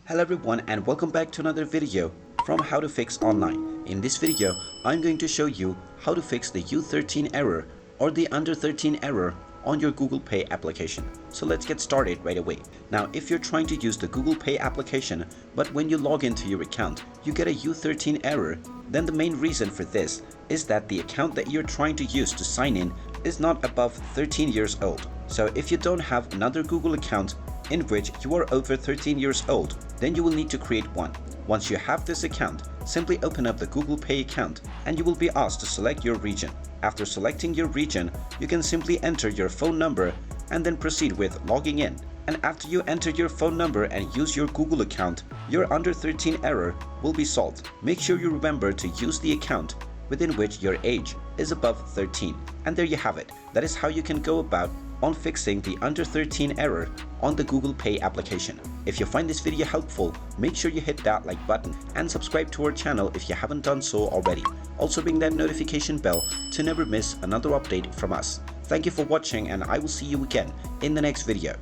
Hello everyone and welcome back to another video from How to Fix Online. In this video, I'm going to show you how to fix the U-13 error or the under 13 error on your Google Pay application. So let's get started right away. Now, if you're trying to use the Google Pay application, but when you log into your account, you get a U-13 error, then the main reason for this is that the account that you're trying to use to sign in is not above 13 years old. So if you don't have another Google account in which you are over 13 years old, then you will need to create one. Once you have this account, simply open up the Google Pay account and you will be asked to select your region. After selecting your region, you can simply enter your phone number and then proceed with logging in. And after you enter your phone number and use your Google account, your under 13 error will be solved. Make sure you remember to use the account within which your age is above 13. And there you have it. That is how you can go about on fixing the under 13 error on the Google Pay application. If you find this video helpful, make sure you hit that like button and subscribe to our channel if you haven't done so already. Also ring that notification bell to never miss another update from us. Thank you for watching and I will see you again in the next video.